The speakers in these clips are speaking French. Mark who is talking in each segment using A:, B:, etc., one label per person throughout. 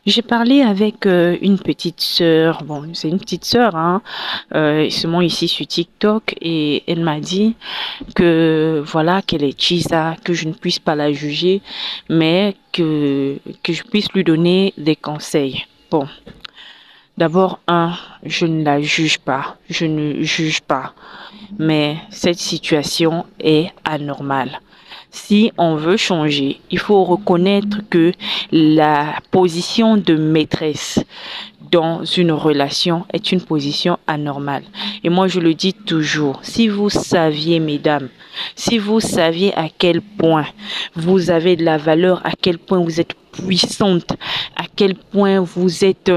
A: J'ai parlé avec une petite sœur, bon, c'est une petite sœur, hein, seulement ici sur TikTok, et elle m'a dit que voilà, qu'elle est chisa, que je ne puisse pas la juger, mais que je puisse lui donner des conseils. Bon, d'abord, je ne la juge pas, je ne juge pas, mais cette situation est anormale. Si on veut changer, il faut reconnaître que la position de maîtresse dans une relation est une position anormale. Et moi, je le dis toujours, si vous saviez, mesdames, si vous saviez à quel point vous avez de la valeur, à quel point vous êtes puissante, à quel point vous êtes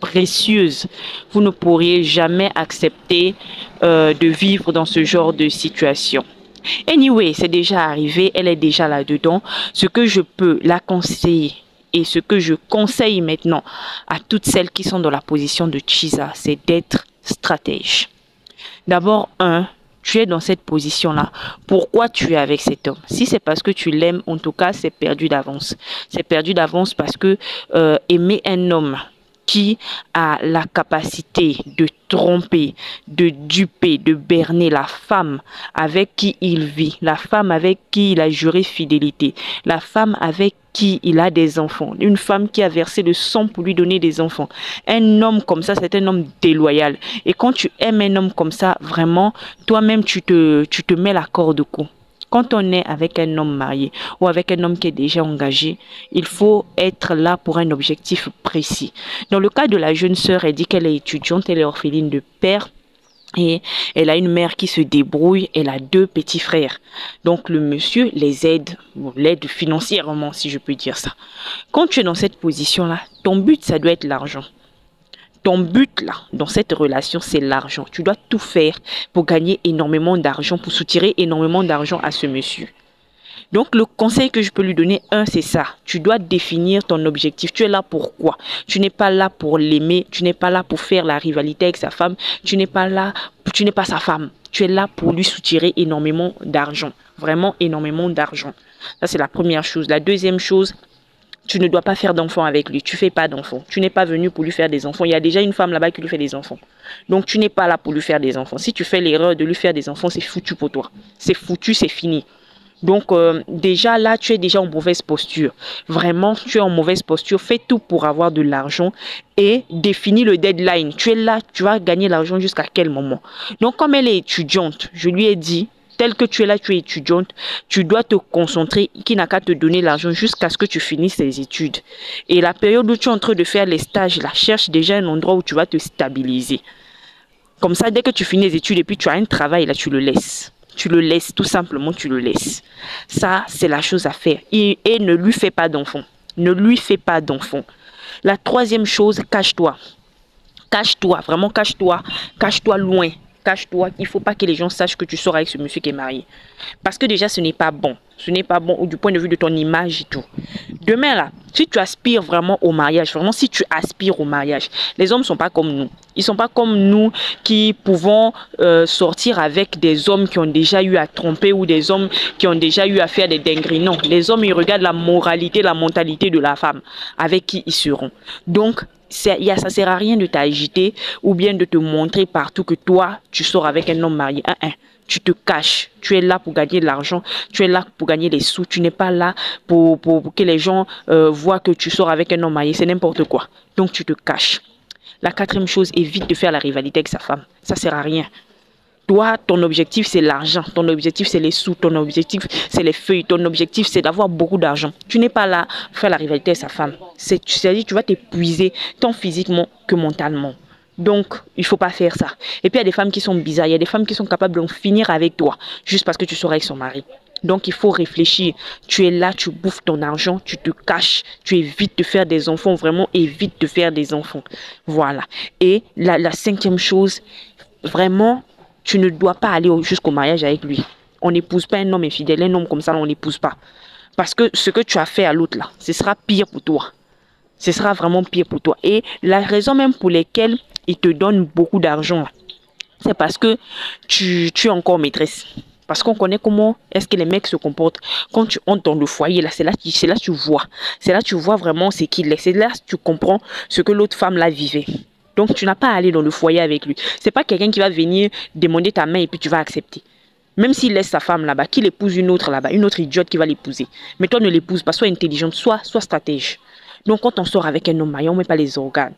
A: précieuse, vous ne pourriez jamais accepter de vivre dans ce genre de situation. Anyway, c'est déjà arrivé, elle est déjà là-dedans. Ce que je peux la conseiller et ce que je conseille maintenant à toutes celles qui sont dans la position de Chisa, c'est d'être stratège. D'abord, tu es dans cette position-là. Pourquoi tu es avec cet homme? Si c'est parce que tu l'aimes, en tout cas, c'est perdu d'avance. C'est perdu d'avance parce que aimer un homme qui a la capacité de tromper, de duper, de berner la femme avec qui il vit, la femme avec qui il a juré fidélité, la femme avec qui il a des enfants, une femme qui a versé le sang pour lui donner des enfants. Un homme comme ça, c'est un homme déloyal. Et quand tu aimes un homme comme ça, vraiment, toi-même, tu te mets la corde au cou. Quand on est avec un homme marié ou avec un homme qui est déjà engagé, il faut être là pour un objectif précis. Dans le cas de la jeune sœur, elle dit qu'elle est étudiante, elle est orpheline de père. Et elle a une mère qui se débrouille, elle a deux petits frères. Donc le monsieur les aide, l'aide financièrement si je peux dire ça. Quand tu es dans cette position-là, ton but ça doit être l'argent. Ton but là, dans cette relation, c'est l'argent. Tu dois tout faire pour gagner énormément d'argent, pour soutirer énormément d'argent à ce monsieur. Donc, le conseil que je peux lui donner, c'est ça. Tu dois définir ton objectif. Tu es là pour quoi? Tu n'es pas là pour l'aimer. Tu n'es pas là pour faire la rivalité avec sa femme. Tu n'es pas sa femme. Tu es là pour lui soutirer énormément d'argent. Vraiment énormément d'argent. Ça, c'est la première chose. La deuxième chose, tu ne dois pas faire d'enfants avec lui. Tu fais pas d'enfants. Tu n'es pas venu pour lui faire des enfants. Il y a déjà une femme là-bas qui lui fait des enfants. Donc, tu n'es pas là pour lui faire des enfants. Si tu fais l'erreur de lui faire des enfants, c'est foutu pour toi. C'est foutu, c'est fini. Donc, déjà là, tu es déjà en mauvaise posture. Vraiment, tu es en mauvaise posture. Fais tout pour avoir de l'argent et définis le deadline. Tu es là, tu vas gagner l'argent jusqu'à quel moment? Donc, comme elle est étudiante, je lui ai dit, tel que tu es là, tu es étudiante, tu dois te concentrer, qui n'a qu'à te donner l'argent jusqu'à ce que tu finisses tes études. Et la période où tu es en train de faire les stages, là, cherche déjà un endroit où tu vas te stabiliser. Comme ça, dès que tu finis les études et puis tu as un travail, là, tu le laisses. Tu le laisses, tout simplement, tu le laisses. Ça, c'est la chose à faire. Et ne lui fais pas d'enfant. Ne lui fais pas d'enfant. La troisième chose, cache-toi. Cache-toi, vraiment cache-toi. Cache-toi loin. Cache-toi. Il ne faut pas que les gens sachent que tu sors avec ce monsieur qui est marié. Parce que déjà, ce n'est pas bon. Ce n'est pas bon du point de vue de ton image et tout. Demain, là, si tu aspires vraiment au mariage, vraiment si tu aspires au mariage, les hommes ne sont pas comme nous. Ils ne sont pas comme nous qui pouvons sortir avec des hommes qui ont déjà eu à tromper ou des hommes qui ont déjà eu à faire des dingueries. Non, les hommes, ils regardent la moralité, la mentalité de la femme avec qui ils seront. Donc, ça ne sert à rien de t'agiter ou bien de te montrer partout que toi, tu sors avec un homme marié. Tu te caches, tu es là pour gagner de l'argent, tu es là pour gagner les sous, tu n'es pas là pour que les gens voient que tu sors avec un homme marié, c'est n'importe quoi. Donc tu te caches. La quatrième chose, évite de faire la rivalité avec sa femme. Ça ne sert à rien. Toi, ton objectif, c'est l'argent. Ton objectif, c'est les sous. Ton objectif, c'est les feuilles. Ton objectif, c'est d'avoir beaucoup d'argent. Tu n'es pas là pour faire la rivalité avec sa femme. C'est-à-dire tu vas t'épuiser tant physiquement que mentalement. Donc, il ne faut pas faire ça. Et puis, il y a des femmes qui sont bizarres. Il y a des femmes qui sont capables d'en finir avec toi juste parce que tu sors avec son mari. Donc, il faut réfléchir. Tu es là, tu bouffes ton argent, tu te caches, tu évites de faire des enfants. Vraiment, évite de faire des enfants. Voilà. Et la cinquième chose, vraiment, tu ne dois pas aller jusqu'au mariage avec lui. On n'épouse pas un homme infidèle. Un homme comme ça, on n'épouse pas. Parce que ce que tu as fait à l'autre, là, ce sera pire pour toi. Ce sera vraiment pire pour toi. Et la raison même pour laquelle il te donne beaucoup d'argent, c'est parce que tu es encore maîtresse. Parce qu'on connaît comment est-ce que les mecs se comportent. Quand tu entres dans le foyer, là, c'est là que tu vois. C'est là que tu vois vraiment ce qu'il est. C'est là que tu comprends ce que l'autre femme là vivait. Donc, tu n'as pas à aller dans le foyer avec lui. C'est pas quelqu'un qui va venir demander ta main et puis tu vas accepter. Même s'il laisse sa femme là-bas, qu'il épouse une autre là-bas, une autre idiote qui va l'épouser. Mais toi, ne l'épouse pas. Sois intelligente, sois stratège. Donc, quand on sort avec un homme marié, on ne met pas les organes.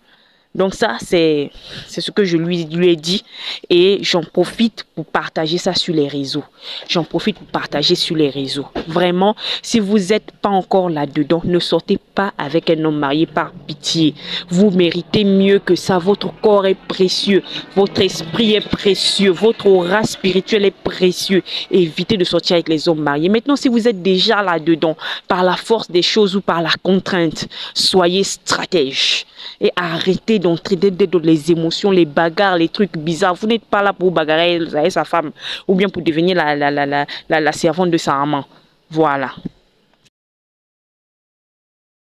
A: Donc ça, c'est ce que je lui ai dit et j'en profite pour partager ça sur les réseaux. J'en profite pour partager sur les réseaux. Vraiment, si vous n'êtes pas encore là-dedans, ne sortez pas avec un homme marié par pitié. Vous méritez mieux que ça. Votre corps est précieux, votre esprit est précieux, votre aura spirituelle est précieux. Évitez de sortir avec les hommes mariés. Maintenant, si vous êtes déjà là-dedans, par la force des choses ou par la contrainte, soyez stratège. Et arrêtez d'entrer dans les émotions, les bagarres, les trucs bizarres. Vous n'êtes pas là pour bagarrer avec sa femme ou bien pour devenir la servante de sa maman. Voilà.